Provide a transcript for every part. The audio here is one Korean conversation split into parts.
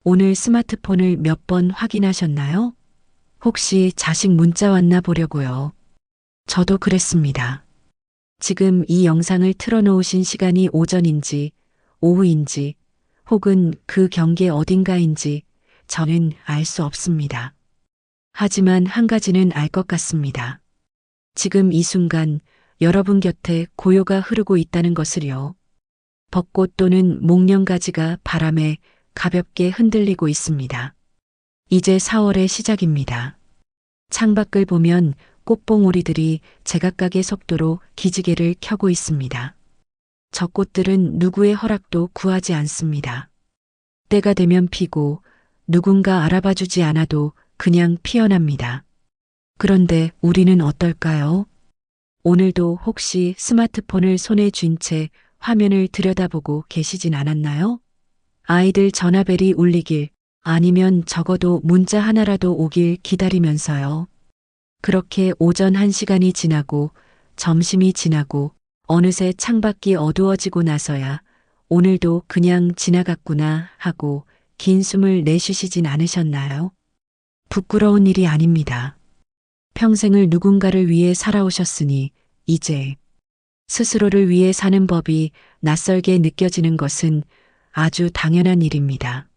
오늘 스마트폰을 몇 번 확인하셨나요? 혹시 자식 문자 왔나 보려고요. 저도 그랬습니다. 지금 이 영상을 틀어놓으신 시간이 오전인지 오후인지 혹은 그 경계 어딘가인지 저는 알 수 없습니다. 하지만 한 가지는 알 것 같습니다. 지금 이 순간 여러분 곁에 고요가 흐르고 있다는 것을요. 벚꽃 또는 목련가지가 바람에 가볍게 흔들리고 있습니다. 이제 4월의 시작입니다. 창밖을 보면 꽃봉오리들이 제각각의 속도로 기지개를 켜고 있습니다. 저 꽃들은 누구의 허락도 구하지 않습니다. 때가 되면 피고 누군가 알아봐주지 않아도 그냥 피어납니다. 그런데 우리는 어떨까요? 오늘도 혹시 스마트폰을 손에 쥔 채 화면을 들여다보고 계시진 않았나요? 아이들 전화벨이 울리길 아니면 적어도 문자 하나라도 오길 기다리면서요. 그렇게 오전 1시간이 지나고 점심이 지나고 어느새 창밖이 어두워지고 나서야 오늘도 그냥 지나갔구나 하고 긴 숨을 내쉬시진 않으셨나요? 부끄러운 일이 아닙니다. 평생을 누군가를 위해 살아오셨으니 이제 스스로를 위해 사는 법이 낯설게 느껴지는 것은 아주 당연한 일입니다.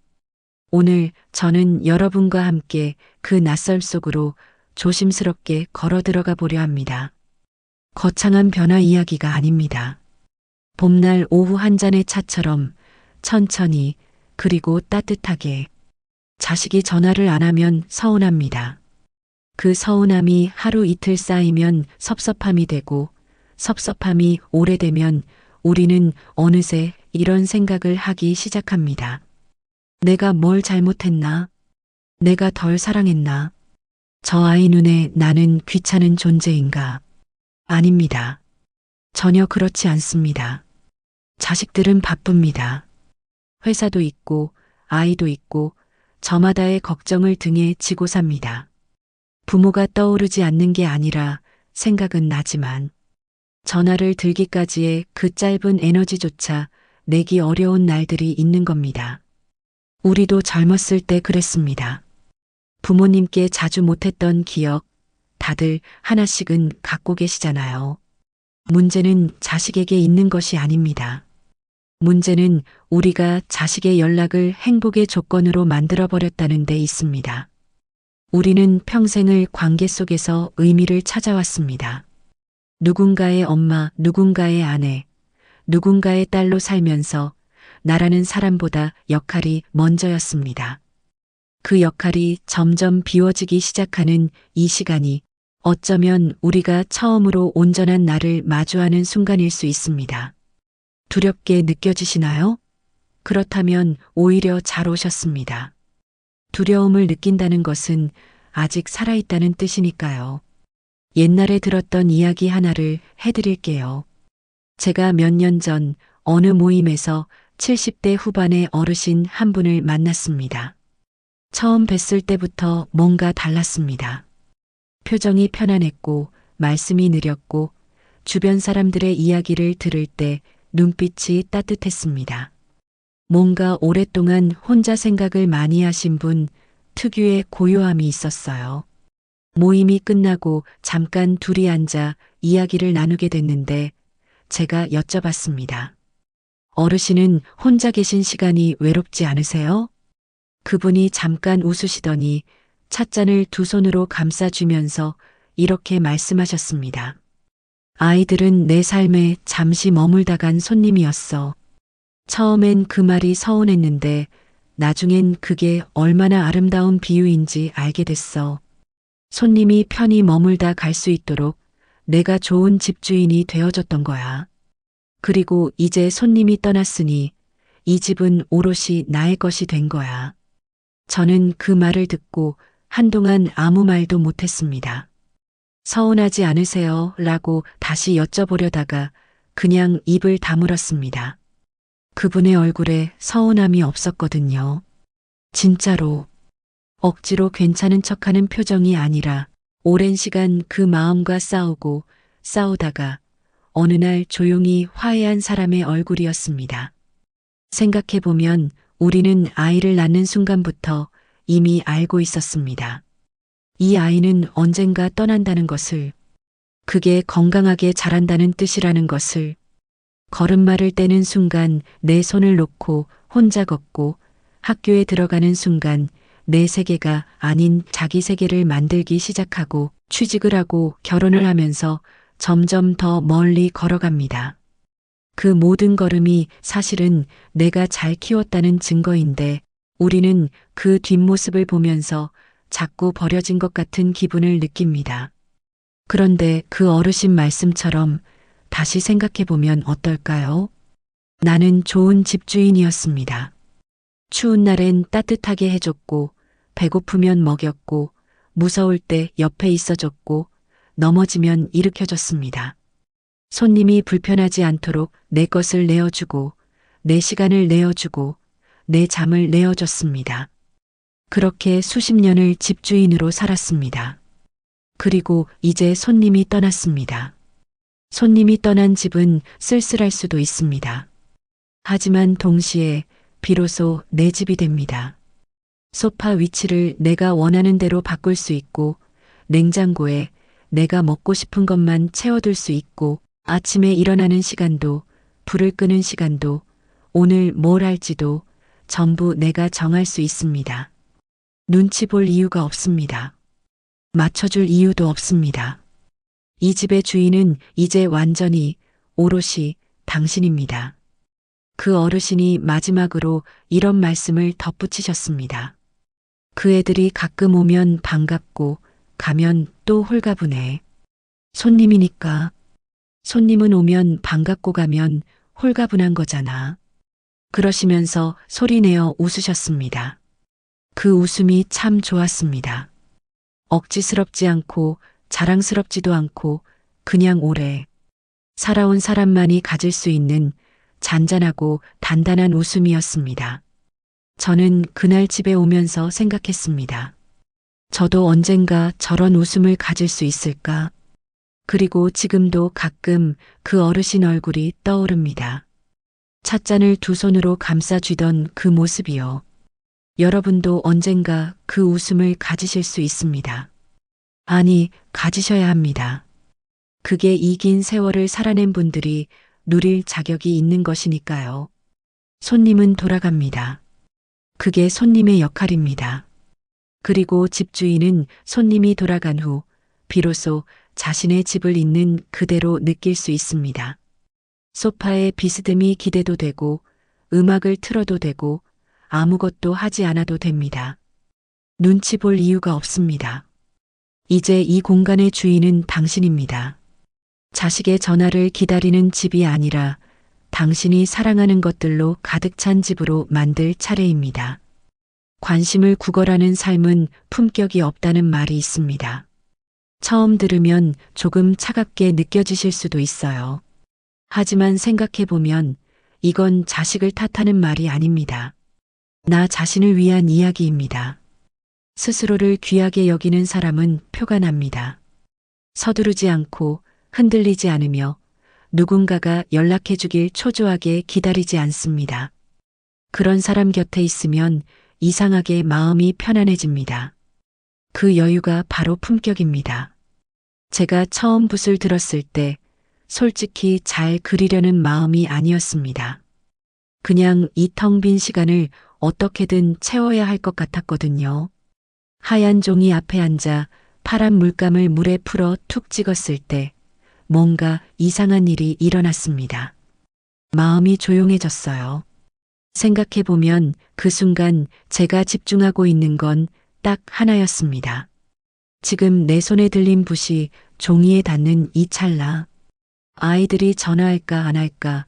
오늘 저는 여러분과 함께 그 낯설 속으로 조심스럽게 걸어 들어가 보려 합니다. 거창한 변화 이야기가 아닙니다. 봄날 오후 한 잔의 차처럼 천천히 그리고 따뜻하게. 자식이 전화를 안 하면 서운합니다. 그 서운함이 하루 이틀 쌓이면 섭섭함이 되고 섭섭함이 오래되면 우리는 어느새 이런 생각을 하기 시작합니다. 내가 뭘 잘못했나? 내가 덜 사랑했나? 저 아이 눈에 나는 귀찮은 존재인가? 아닙니다. 전혀 그렇지 않습니다. 자식들은 바쁩니다. 회사도 있고 아이도 있고 저마다의 걱정을 등에 지고 삽니다. 부모가 떠오르지 않는 게 아니라 생각은 나지만 전화를 들기까지의 그 짧은 에너지조차 내기 어려운 날들이 있는 겁니다. 우리도 젊었을 때 그랬습니다. 부모님께 자주 못했던 기억, 다들 하나씩은 갖고 계시잖아요. 문제는 자식에게 있는 것이 아닙니다. 문제는 우리가 자식의 연락을 행복의 조건으로 만들어버렸다는 데 있습니다. 우리는 평생을 관계 속에서 의미를 찾아왔습니다. 누군가의 엄마, 누군가의 아내, 누군가의 딸로 살면서 나라는 사람보다 역할이 먼저였습니다. 그 역할이 점점 비워지기 시작하는 이 시간이 어쩌면 우리가 처음으로 온전한 나를 마주하는 순간일 수 있습니다. 두렵게 느껴지시나요? 그렇다면 오히려 잘 오셨습니다. 두려움을 느낀다는 것은 아직 살아있다는 뜻이니까요. 옛날에 들었던 이야기 하나를 해드릴게요. 제가 몇 년 전 어느 모임에서 70대 후반의 어르신 한 분을 만났습니다. 처음 뵀을 때부터 뭔가 달랐습니다. 표정이 편안했고 말씀이 느렸고 주변 사람들의 이야기를 들을 때 눈빛이 따뜻했습니다. 뭔가 오랫동안 혼자 생각을 많이 하신 분 특유의 고요함이 있었어요. 모임이 끝나고 잠깐 둘이 앉아 이야기를 나누게 됐는데 제가 여쭤봤습니다. 어르신은 혼자 계신 시간이 외롭지 않으세요? 그분이 잠깐 웃으시더니 찻잔을 두 손으로 감싸주면서 이렇게 말씀하셨습니다. 아이들은 내 삶에 잠시 머물다 간 손님이었어. 처음엔 그 말이 서운했는데 나중엔 그게 얼마나 아름다운 비유인지 알게 됐어. 손님이 편히 머물다 갈 수 있도록 내가 좋은 집주인이 되어줬던 거야. 그리고 이제 손님이 떠났으니 이 집은 오롯이 나의 것이 된 거야. 저는 그 말을 듣고 한동안 아무 말도 못했습니다. 서운하지 않으세요? 라고 다시 여쭤보려다가 그냥 입을 다물었습니다. 그분의 얼굴에 서운함이 없었거든요. 진짜로. 억지로 괜찮은 척하는 표정이 아니라 오랜 시간 그 마음과 싸우고 싸우다가 어느 날 조용히 화해한 사람의 얼굴이었습니다. 생각해보면 우리는 아이를 낳는 순간부터 이미 알고 있었습니다. 이 아이는 언젠가 떠난다는 것을, 그게 건강하게 자란다는 뜻이라는 것을, 걸음마를 떼는 순간 내 손을 놓고 혼자 걷고 학교에 들어가는 순간 내 세계가 아닌 자기 세계를 만들기 시작하고 취직을 하고 결혼을 하면서 점점 더 멀리 걸어갑니다. 그 모든 걸음이 사실은 내가 잘 키웠다는 증거인데 우리는 그 뒷모습을 보면서 자꾸 버려진 것 같은 기분을 느낍니다. 그런데 그 어르신 말씀처럼 다시 생각해보면 어떨까요? 나는 좋은 집주인이었습니다. 추운 날엔 따뜻하게 해줬고, 배고프면 먹였고, 무서울 때 옆에 있어줬고, 넘어지면 일으켜줬습니다. 손님이 불편하지 않도록 내 것을 내어주고, 내 시간을 내어주고, 내 잠을 내어줬습니다. 그렇게 수십 년을 집주인으로 살았습니다. 그리고 이제 손님이 떠났습니다. 손님이 떠난 집은 쓸쓸할 수도 있습니다. 하지만 동시에 비로소 내 집이 됩니다. 소파 위치를 내가 원하는 대로 바꿀 수 있고, 냉장고에 내가 먹고 싶은 것만 채워둘 수 있고, 아침에 일어나는 시간도, 불을 끄는 시간도, 오늘 뭘 할지도 전부 내가 정할 수 있습니다. 눈치 볼 이유가 없습니다. 맞춰줄 이유도 없습니다. 이 집의 주인은 이제 완전히, 오롯이 당신입니다. 그 어르신이 마지막으로 이런 말씀을 덧붙이셨습니다. 그 애들이 가끔 오면 반갑고 가면 또 홀가분해. 손님이니까. 손님은 오면 반갑고 가면 홀가분한 거잖아. 그러시면서 소리내어 웃으셨습니다. 그 웃음이 참 좋았습니다. 억지스럽지 않고 자랑스럽지도 않고 그냥 오래 살아온 사람만이 가질 수 있는 잔잔하고 단단한 웃음이었습니다. 저는 그날 집에 오면서 생각했습니다. 저도 언젠가 저런 웃음을 가질 수 있을까? 그리고 지금도 가끔 그 어르신 얼굴이 떠오릅니다. 찻잔을 두 손으로 감싸 쥐던 그 모습이요. 여러분도 언젠가 그 웃음을 가지실 수 있습니다. 아니, 가지셔야 합니다. 그게 이 긴 세월을 살아낸 분들이 누릴 자격이 있는 것이니까요. 손님은 돌아갑니다. 그게 손님의 역할입니다. 그리고 집주인은 손님이 돌아간 후 비로소 자신의 집을 있는 그대로 느낄 수 있습니다. 소파에 비스듬히 기대도 되고 음악을 틀어도 되고 아무것도 하지 않아도 됩니다. 눈치 볼 이유가 없습니다. 이제 이 공간의 주인은 당신입니다. 자식의 전화를 기다리는 집이 아니라 당신이 사랑하는 것들로 가득 찬 집으로 만들 차례입니다. 관심을 구걸하는 삶은 품격이 없다는 말이 있습니다. 처음 들으면 조금 차갑게 느껴지실 수도 있어요. 하지만 생각해보면 이건 자식을 탓하는 말이 아닙니다. 나 자신을 위한 이야기입니다. 스스로를 귀하게 여기는 사람은 표가 납니다. 서두르지 않고 흔들리지 않으며 누군가가 연락해 주길 초조하게 기다리지 않습니다. 그런 사람 곁에 있으면 이상하게 마음이 편안해집니다. 그 여유가 바로 품격입니다. 제가 처음 붓을 들었을 때 솔직히 잘 그리려는 마음이 아니었습니다. 그냥 이 텅 빈 시간을 어떻게든 채워야 할 것 같았거든요. 하얀 종이 앞에 앉아 파란 물감을 물에 풀어 툭 찍었을 때 뭔가 이상한 일이 일어났습니다. 마음이 조용해졌어요. 생각해보면 그 순간 제가 집중하고 있는 건 딱 하나였습니다. 지금 내 손에 들린 붓이 종이에 닿는 이 찰나. 아이들이 전화할까 안 할까,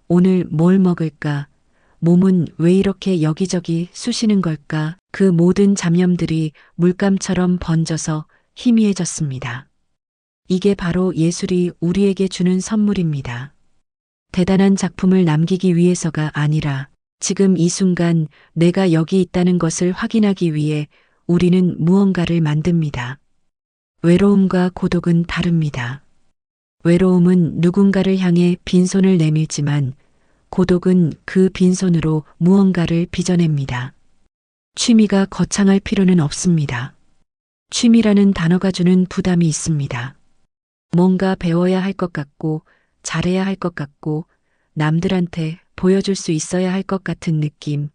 오늘 뭘 먹을까, 몸은 왜 이렇게 여기저기 쑤시는 걸까, 그 모든 잡념들이 물감처럼 번져서 희미해졌습니다. 이게 바로 예술이 우리에게 주는 선물입니다. 대단한 작품을 남기기 위해서가 아니라 지금 이 순간 내가 여기 있다는 것을 확인하기 위해 우리는 무언가를 만듭니다. 외로움과 고독은 다릅니다. 외로움은 누군가를 향해 빈손을 내밀지만 고독은 그 빈손으로 무언가를 빚어냅니다. 취미가 거창할 필요는 없습니다. 취미라는 단어가 주는 부담이 있습니다. 뭔가 배워야 할 것 같고, 잘해야 할 것 같고, 남들한테 보여줄 수 있어야 할 것 같은 느낌.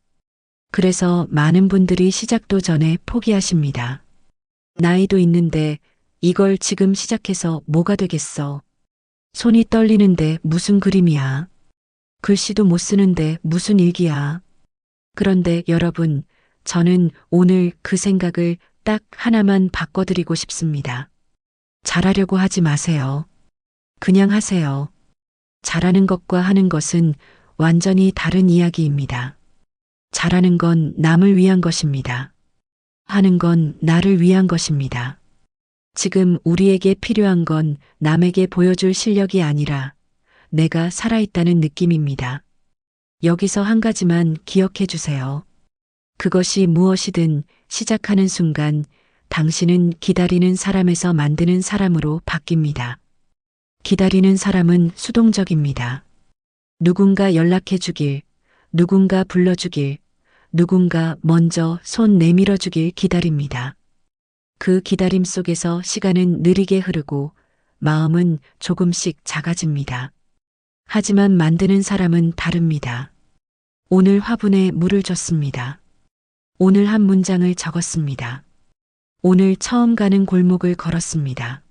그래서 많은 분들이 시작도 전에 포기하십니다. 나이도 있는데 이걸 지금 시작해서 뭐가 되겠어? 손이 떨리는데 무슨 그림이야? 글씨도 못 쓰는데 무슨 일기야? 그런데 여러분, 저는 오늘 그 생각을 딱 하나만 바꿔드리고 싶습니다. 잘하려고 하지 마세요. 그냥 하세요. 잘하는 것과 하는 것은 완전히 다른 이야기입니다. 잘하는 건 남을 위한 것입니다. 하는 건 나를 위한 것입니다. 지금 우리에게 필요한 건 남에게 보여줄 실력이 아니라 내가 살아있다는 느낌입니다. 여기서 한 가지만 기억해 주세요. 그것이 무엇이든 시작하는 순간 당신은 기다리는 사람에서 만드는 사람으로 바뀝니다. 기다리는 사람은 수동적입니다. 누군가 연락해 주길, 누군가 불러주길, 누군가 먼저 손 내밀어 주길 기다립니다. 그 기다림 속에서 시간은 느리게 흐르고 마음은 조금씩 작아집니다. 하지만 만드는 사람은 다릅니다. 오늘 화분에 물을 줬습니다. 오늘 한 문장을 적었습니다. 오늘 처음 가는 골목을 걸었습니다.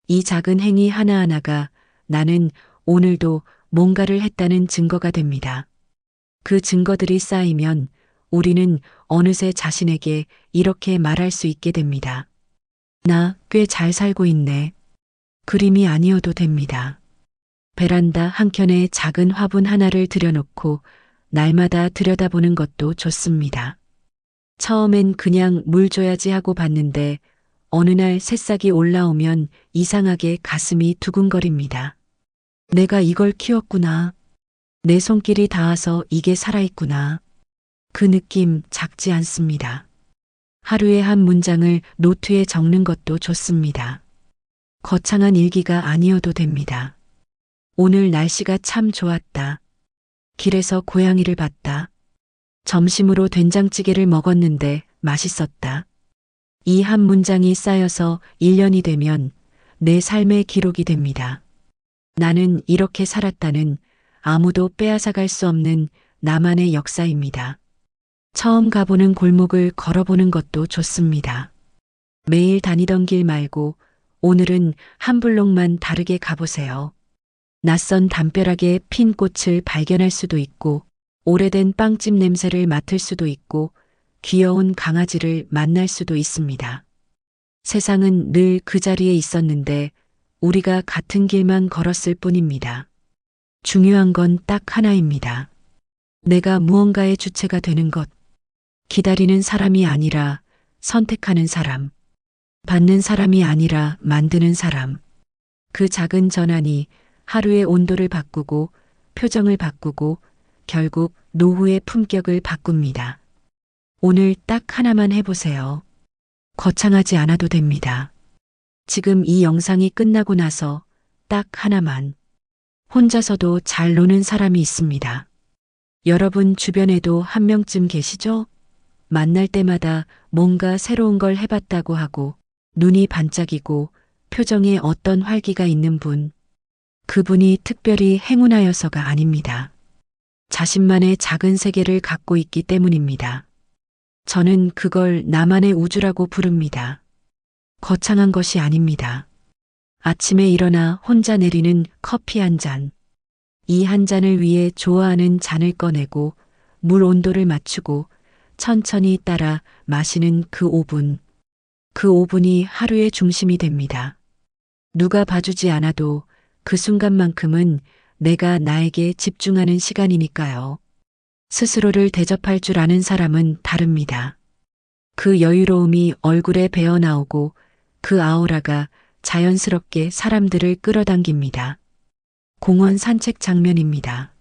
이 작은 행위 하나하나가 나는 오늘도 뭔가를 했다는 증거가 됩니다. 그 증거들이 쌓이면 우리는 어느새 자신에게 이렇게 말할 수 있게 됩니다. 나 꽤 잘 살고 있네. 그림이 아니어도 됩니다. 베란다 한켠에 작은 화분 하나를 들여놓고 날마다 들여다보는 것도 좋습니다. 처음엔 그냥 물 줘야지 하고 봤는데 어느 날 새싹이 올라오면 이상하게 가슴이 두근거립니다. 내가 이걸 키웠구나. 내 손길이 닿아서 이게 살아있구나. 그 느낌 작지 않습니다. 하루에 한 문장을 노트에 적는 것도 좋습니다. 거창한 일기가 아니어도 됩니다. 오늘 날씨가 참 좋았다. 길에서 고양이를 봤다. 점심으로 된장찌개를 먹었는데 맛있었다. 이 한 문장이 쌓여서 1년이 되면 내 삶의 기록이 됩니다. 나는 이렇게 살았다는 아무도 빼앗아갈 수 없는 나만의 역사입니다. 처음 가보는 골목을 걸어보는 것도 좋습니다. 매일 다니던 길 말고 오늘은 한 블록만 다르게 가보세요. 낯선 담벼락에 핀 꽃을 발견할 수도 있고 오래된 빵집 냄새를 맡을 수도 있고 귀여운 강아지를 만날 수도 있습니다. 세상은 늘 그 자리에 있었는데 우리가 같은 길만 걸었을 뿐입니다. 중요한 건 딱 하나입니다. 내가 무언가의 주체가 되는 것. 기다리는 사람이 아니라 선택하는 사람. 받는 사람이 아니라 만드는 사람. 그 작은 전환이 하루의 온도를 바꾸고 표정을 바꾸고 결국 노후의 품격을 바꿉니다. 오늘 딱 하나만 해보세요. 거창하지 않아도 됩니다. 지금 이 영상이 끝나고 나서 딱 하나만. 혼자서도 잘 노는 사람이 있습니다. 여러분 주변에도 한 명쯤 계시죠? 만날 때마다 뭔가 새로운 걸 해봤다고 하고 눈이 반짝이고 표정에 어떤 활기가 있는 분. 그분이 특별히 행운하여서가 아닙니다. 자신만의 작은 세계를 갖고 있기 때문입니다. 저는 그걸 나만의 우주라고 부릅니다. 거창한 것이 아닙니다. 아침에 일어나 혼자 내리는 커피 한 잔. 이 한 잔을 위해 좋아하는 잔을 꺼내고 물 온도를 맞추고 천천히 따라 마시는 그 5분. 그 5분이 하루의 중심이 됩니다. 누가 봐주지 않아도 그 순간만큼은 내가 나에게 집중하는 시간이니까요. 스스로를 대접할 줄 아는 사람은 다릅니다. 그 여유로움이 얼굴에 배어 나오고 그 아우라가 자연스럽게 사람들을 끌어당깁니다. 공원 산책 장면입니다.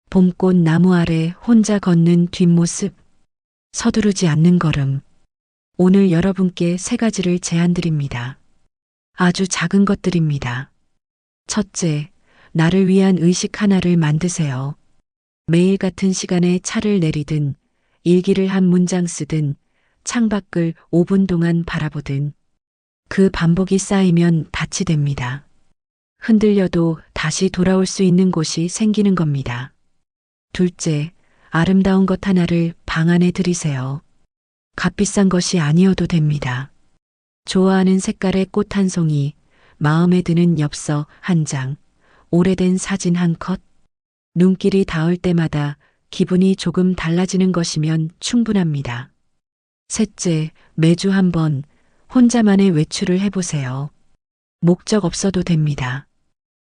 봄꽃 나무 아래 혼자 걷는 뒷모습. 서두르지 않는 걸음. 오늘 여러분께 3가지를 제안드립니다. 아주 작은 것들입니다. 첫째, 나를 위한 의식 하나를 만드세요. 매일 같은 시간에 차를 내리든 일기를 한 문장 쓰든 창밖을 5분 동안 바라보든 그 반복이 쌓이면 닻이 됩니다. 흔들려도 다시 돌아올 수 있는 곳이 생기는 겁니다. 둘째, 아름다운 것 하나를 방 안에 들이세요. 값비싼 것이 아니어도 됩니다. 좋아하는 색깔의 꽃 한 송이, 마음에 드는 엽서 한 장, 오래된 사진 한 컷, 눈길이 닿을 때마다 기분이 조금 달라지는 것이면 충분합니다. 셋째, 매주 한 번 혼자만의 외출을 해보세요. 목적 없어도 됩니다.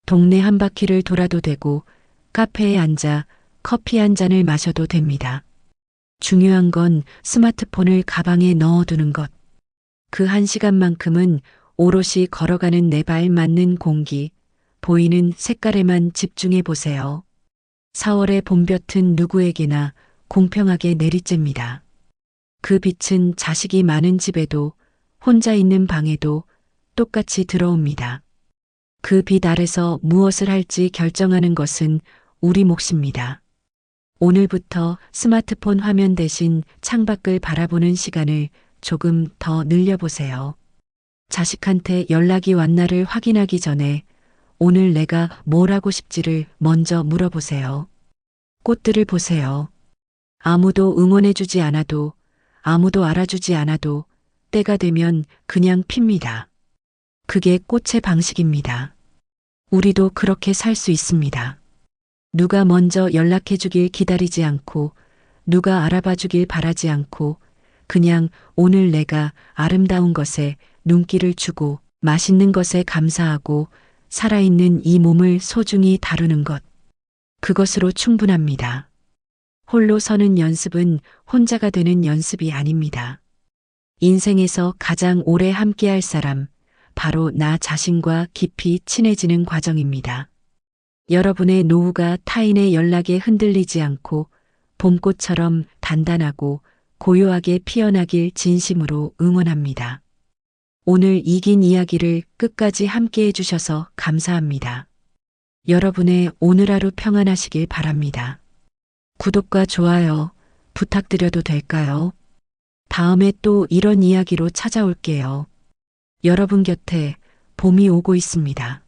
동네 한 바퀴를 돌아도 되고 카페에 앉아 커피 한 잔을 마셔도 됩니다. 중요한 건 스마트폰을 가방에 넣어두는 것. 그 한 시간만큼은 오롯이 걸어가는 내 발 맞는 공기, 보이는 색깔에만 집중해 보세요. 4월의 봄볕은 누구에게나 공평하게 내리쬐입니다. 그 빛은 자식이 많은 집에도 혼자 있는 방에도 똑같이 들어옵니다. 그 빛 아래서 무엇을 할지 결정하는 것은 우리 몫입니다. 오늘부터 스마트폰 화면 대신 창밖을 바라보는 시간을 조금 더 늘려보세요. 자식한테 연락이 왔나를 확인하기 전에 오늘 내가 뭘 하고 싶지를 먼저 물어보세요. 꽃들을 보세요. 아무도 응원해주지 않아도, 아무도 알아주지 않아도 때가 되면 그냥 핍니다. 그게 꽃의 방식입니다. 우리도 그렇게 살 수 있습니다. 누가 먼저 연락해 주길 기다리지 않고, 누가 알아봐 주길 바라지 않고, 그냥 오늘 내가 아름다운 것에 눈길을 주고, 맛있는 것에 감사하고, 살아있는 이 몸을 소중히 다루는 것. 그것으로 충분합니다. 홀로 서는 연습은 혼자가 되는 연습이 아닙니다. 인생에서 가장 오래 함께할 사람, 바로 나 자신과 깊이 친해지는 과정입니다. 여러분의 노후가 타인의 연락에 흔들리지 않고 봄꽃처럼 단단하고 고요하게 피어나길 진심으로 응원합니다. 오늘 이긴 이야기를 끝까지 함께 해주셔서 감사합니다. 여러분의 오늘 하루 평안하시길 바랍니다. 구독과 좋아요 부탁드려도 될까요? 다음에 또 이런 이야기로 찾아올게요. 여러분 곁에 봄이 오고 있습니다.